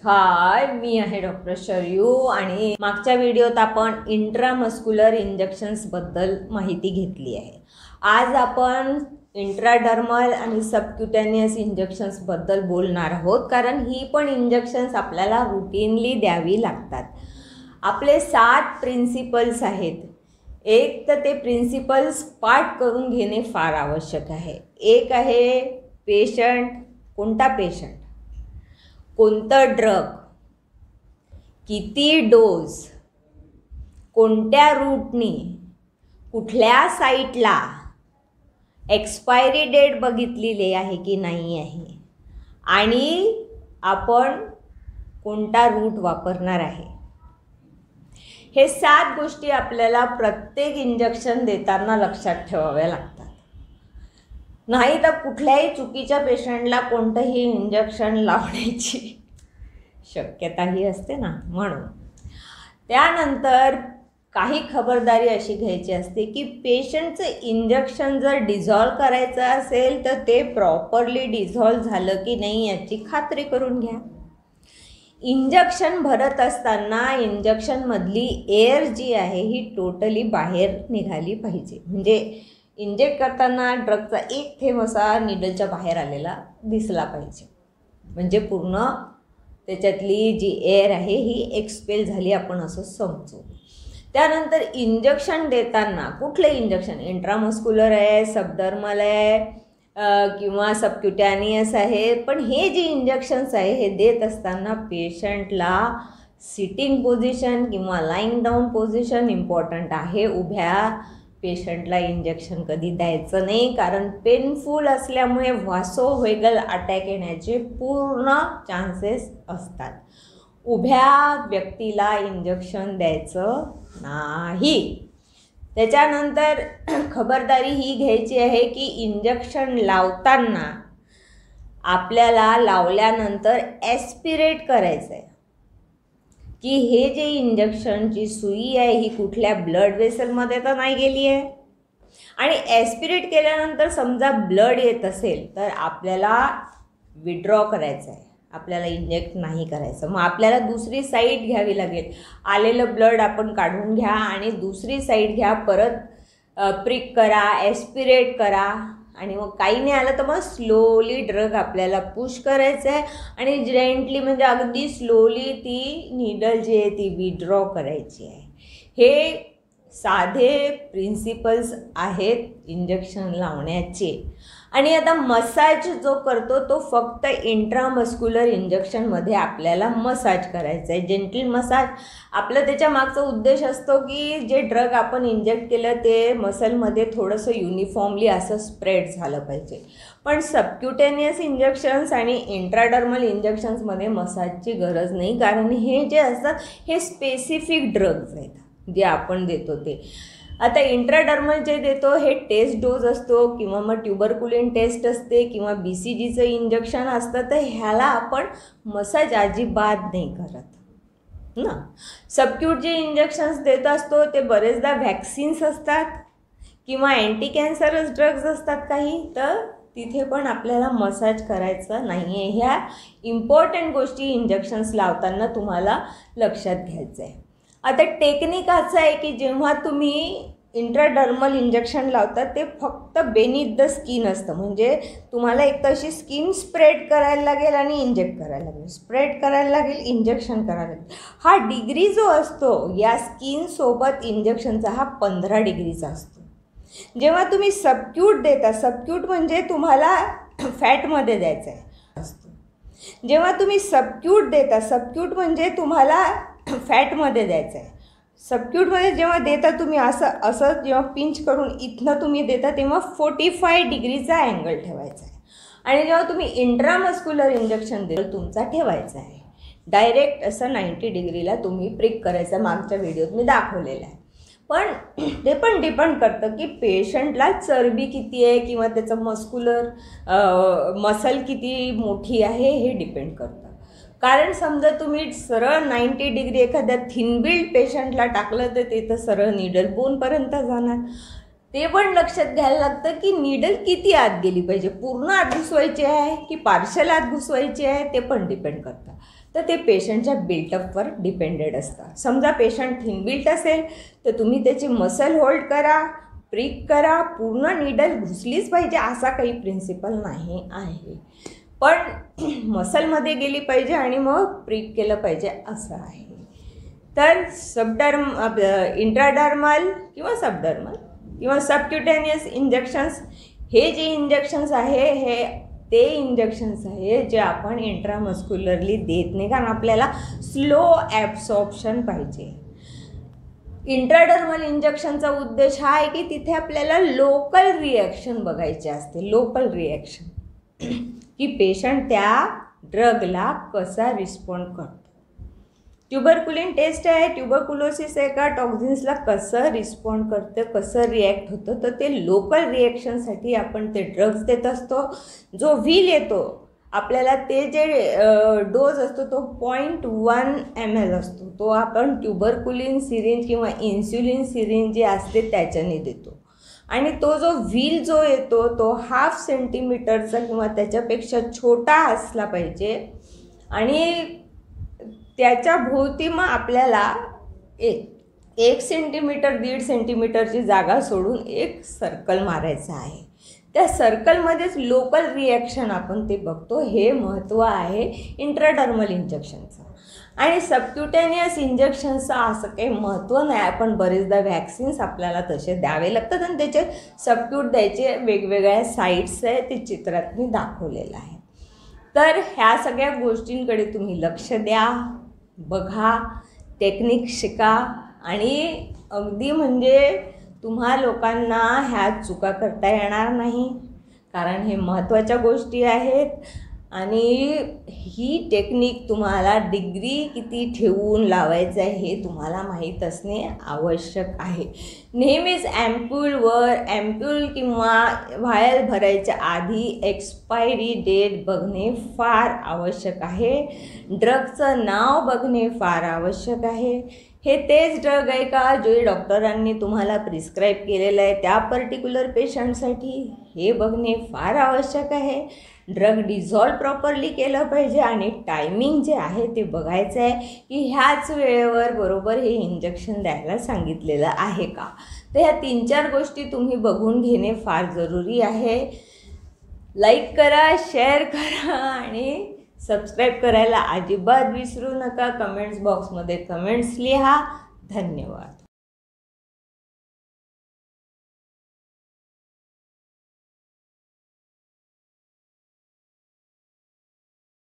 हाय, मी आहे डॉक्टर शरयू आणि मागच्या व्हिडिओत आपण इंट्रामस्क्युलर इंजेक्शन्सबद्दल माहिती घेतली आहे. आज आपण इंट्राडर्मल आणि सबक्युटेनियस इंजेक्शन्सबद्दल बोलणार आहोत, कारण ही पण इंजेक्शन्स आपल्याला रुटीनली द्यावी लागतात. आपले 7 प्रिन्सिपल्स आहेत. एक तर ते प्रिन्सिपल्स पाठ करून घेणे फार आवश्यक आहे. एक आहे पेशंट, कोणता पेशंट, कोणतं ड्रग, किती डोज, कोणत्या रूटनी, कुठल्या साईटला, एक्सपायरी डेट बघितलेली आहे की नाही आहे, आणि आपण कोणता रूट वापरणार आहे. हे 7 गोष्टी आपल्याला प्रत्येक इंजेक्शन देताना लक्षात ठेवाव्या लागतात. नाही तर कुठल्याही चुकीच्या पेशंटला कोणतंही इंजेक्शन लावण्याची शक्यताही असते ना. म्हणून त्यानंतर काही खबरदारी अशी घ्यायची असते की पेशंटचं इंजेक्शन जर डिझॉल्व करायचं असेल तर ते प्रॉपरली डिझॉल्व झालं की नाही याची खात्री करून घ्या. इंजेक्शन भरत असताना इंजेक्शनमधली एअर जी आहे ही टोटली बाहेर निघाली पाहिजे. म्हणजे इंजेक्ट करताना ड्रगचा एक थेंब असा निडलच्या बाहेर आलेला दिसला पाहिजे. म्हणजे पूर्ण त्याच्यातली जी एअर आहे ही एक्सपेल झाली आपण असं समजू. त्यानंतर इंजेक्शन देताना कुठलं इंजेक्शन, इंट्रामस्क्युलर आहे, सबडर्मल आहे किंवा सबक्युटॅनियस आहे, पण हे जे इंजेक्शन्स आहे हे देत असताना पेशंटला सिटिंग पोझिशन किंवा लाईंग डाऊन पोझिशन इम्पॉर्टंट आहे. उभ्या पेशंटला इंजेक्शन कधी द्यायचं नाही, कारण पेनफुल असल्यामुळे व्हासोव्हेगल अटॅक येण्याचे पूर्ण चान्सेस असतात. उभ्या व्यक्तीला इंजेक्शन द्यायचं नाही. त्याच्यानंतर खबरदारी ही घ्यायची आहे की इंजेक्शन लावताना आपल्याला लावल्यानंतर ॲस्पिरेट करायचं आहे की हे जे इंजेक्शनची सुई आहे ही कुठल्या ब्लड वेसलमध्ये तर नाही गेली आहे. आणि ॲस्पिरेट केल्यानंतर समजा ब्लड येत असेल तर आपल्याला विड्रॉ करायचं आहे, आपल्याला इंजेक्ट नाही करायचं. मग आपल्याला दुसरी साईड घ्यावी लागेल. आलेलं ब्लड आपण काढून घ्या आणि दुसरी साईड घ्या, परत प्रिक करा, ॲस्पिरेट करा, आणि मग काही नाही आलं तर मग स्लोली ड्रग आपल्याला पुश करायचं आहे आणि जेंटली म्हणजे अगदी स्लोली ती नीडल जी आहे ती विड्रॉ करायची आहे. हे साधे प्रिन्सिपल्स आहेत इंजेक्शन लावण्याचे. आणि आता मसाज जो करतो तो फक्त इंट्रामस्क्युलर इंजेक्शनमध्ये आपल्याला मसाज करायचा आहे. Gentle massage. आपलं त्याच्या मागचा उद्देश असतो की जे ड्रग आपण इंजेक्ट केलं ते मसलमध्ये थोडंसं युनिफॉर्मली असं स्प्रेड झालं पाहिजे. पण सबक्युटेनियस इंजेक्शन्स आणि इंट्राडर्मल इंजेक्शन्समध्ये मसाजची गरज नाही, कारण हे जे असतात हे स्पेसिफिक ड्रग्ज आहेत जे आपण देतो ते. आता इंट्राडर्मल जे देतो हे टेस्ट डोज असतो किंवा मग ट्युबरकुलिन टेस्ट असते किंवा BCGचं इंजेक्शन असतं, तर ह्याला आपण मसाज अजिबात नाही करत ना. सबक्यूट जे इंजेक्शन्स देत असतो ते बरेचदा व्हॅक्सिन्स असतात किंवा अँटी कॅन्सरस ड्रग्ज असतात काही, तर तिथे पण आपल्याला मसाज करायचा नाही आहे. ह्या इम्पॉर्टंट गोष्टी इंजेक्शन्स लावताना तुम्हाला लक्षात घ्यायचं आहे. आता टेक्निक असं आहे की जेव्हा तुम्ही इंट्राडर्मल इंजेक्शन लावतात ते फक्त बेनिथ द स्किन असतं. म्हणजे तुम्हाला एक तर अशी स्किन स्प्रेड करायला लागेल आणि इंजेक्ट करायला लागेल, स्प्रेड करायला लागेल, इंजेक्शन करायला लागेल. हा डिग्री जो असतो या स्किनसोबत इंजेक्शनचा हा 15 डिग्रीचा असतो. जेव्हा तुम्ही सबक्यूट देता, सबक्यूट म्हणजे तुम्हाला फॅटमध्ये द्यायचं आहे असतो. जेव्हा तुम्ही सबक्यूट देता, सबक्यूट म्हणजे तुम्हाला फॅटमध्ये द्यायचं आहे. सबक्यूटमध्ये जेव्हा देता तुम्ही असं जेव्हा पिंच करून इथनं तुम्ही देता तेव्हा 45 डिग्रीचा अँगल ठेवायचा आहे. आणि जेव्हा तुम्ही इंट्रामस्क्युलर इंजेक्शन देता तुमचा ठेवायचा आहे डायरेक्ट असं 90 डिग्रीला तुम्ही प्रिक करायचं. मागच्या व्हिडिओत मी दाखवलेलं आहे. पण ते पण डिपेंड करतं की पेशंटला चरबी किती आहे किंवा त्याचं मसल किती मोठी आहे हे डिपेंड करतं. कारण समजा तुम्ही सरळ 90 डिग्री एखाद्या थिनबिल्ड पेशंटला टाकलं तर ते तर सरळ नीडल बोनपर्यंत जाणार. ते पण लक्षात घ्यायला लागतं की नीडल किती आत गेली पाहिजे, पूर्ण आत घुसवायची आहे की पार्शल आत घुसवायची आहे, ते पण डिपेंड करतं. तर ते पेशंटच्या बिल्टअपवर डिपेंडेड असतं. समजा पेशंट थिन बिल्ट असेल तर तुम्ही त्याची मसल होल्ड करा, प्रिक करा, पूर्ण निडल घुसलीच पाहिजे असा काही प्रिन्सिपल नाही आहे, पण मसलमध्ये गेली पाहिजे आणि मग प्रिक केलं पाहिजे असं आहे. तर इंट्राडर्मल किंवा सबडर्मल किंवा सबक्युटेनियस इंजेक्शन्स, हे जे इंजेक्शन्स आहे हे ते इंजेक्शन्स आहे जे आपण इंट्रामस्क्युलरली देत नाही, कारण आपल्याला स्लो ॲब्सॉर्प्शन पाहिजे. इंट्राडर्मल इंजेक्शनचा उद्देश हा आहे की तिथे आपल्याला लोकल रिॲक्शन बघायचे असते, लोकल रिॲक्शन, की पेशंट त्या ड्रगला कसा रिस्पॉन्ड करतो. ट्युबरकुलिन टेस्ट आहे, ट्युबरकुलोसिस आहे का, टॉक्झिन्सला कसं रिस्पॉन्ड करतं, कसं रिॲक्ट होतं, तर ते लोकल रिॲक्शनसाठी आपण ते ड्रग्ज देत असतो. जो व्हील येतो आपल्याला, ते जे डोज असतो तो 0.1 ml असतो, तो आपण ट्युबरकुलिन सिरिंज किंवा इन्सुलिन सिरिंज जे असते त्याच्याने देतो. आणि तो जो व्हील जो येतो तो 1/2 सेंटीमीटरचा किंवा त्याच्यापेक्षा छोटा असला पाहिजे आणि त्याच्या भोवती मग आपल्याला 1 सेंटीमीटर 1.5 सेंटीमीटरची जागा सोडून एक सर्कल मारायचं आहे. त्या सर्कलमध्येच लोकल रिॲक्शन आपण ते बघतो. हे महत्त्व आहे इंट्राडर्मल इंजेक्शनचं. आणि सबक्युटेनियस इंजेक्शनचं असं काही महत्त्व नाही, आपण बरेचदा वॅक्सिन्स आपल्याला तसे द्यावे लागतात आणि त्याचे सबक्यूट द्यायचे वेगवेगळ्या साईट्स आहे, ते चित्रात मी दाखवलेलं आहे. तर ह्या सगळ्या गोष्टींकडे तुम्ही लक्ष द्या, बघा, टेक्निक शिका आणि अगदी म्हणजे तुम्हा लोकांना ह्या चुका करता येणार नाही, कारण हे महत्त्वाच्या गोष्टी आहेत. आणि ही टेक्निक तुम्हाला डिग्री किती ठेवून लावायचं आहे हे तुम्हाला माहीत असणे आवश्यक आहे. नेहमीच ॲम्प्यूल किंवा व्हायल भरायच्या आधी एक्सपायरी डेट बघणे फार आवश्यक आहे. ड्रगचं नाव बघणे फार आवश्यक आहे. हे तेच ड्रग आहे का जे डॉक्टरांनी तुम्हाला प्रिस्क्राईब केलेलं आहे त्या पर्टिक्युलर पेशंटसाठी, हे बघणे फार आवश्यक आहे. ड्रग डिझॉल्व प्रॉपरली केलं पाहिजे आणि टायमिंग जे आहे ते बघायचं आहे की ह्याच वेळेवर बरोबर हे इंजेक्शन द्यायला सांगितलेलं आहे का. तर ह्या 3-4 गोष्टी तुम्ही बघून घेणे फार जरुरी आहे. लाईक करा, शेअर करा आणि सबस्क्राईब करायला अजिबात विसरू नका. कमेंट्स बॉक्समध्ये कमेंट्स लिहा. धन्यवाद.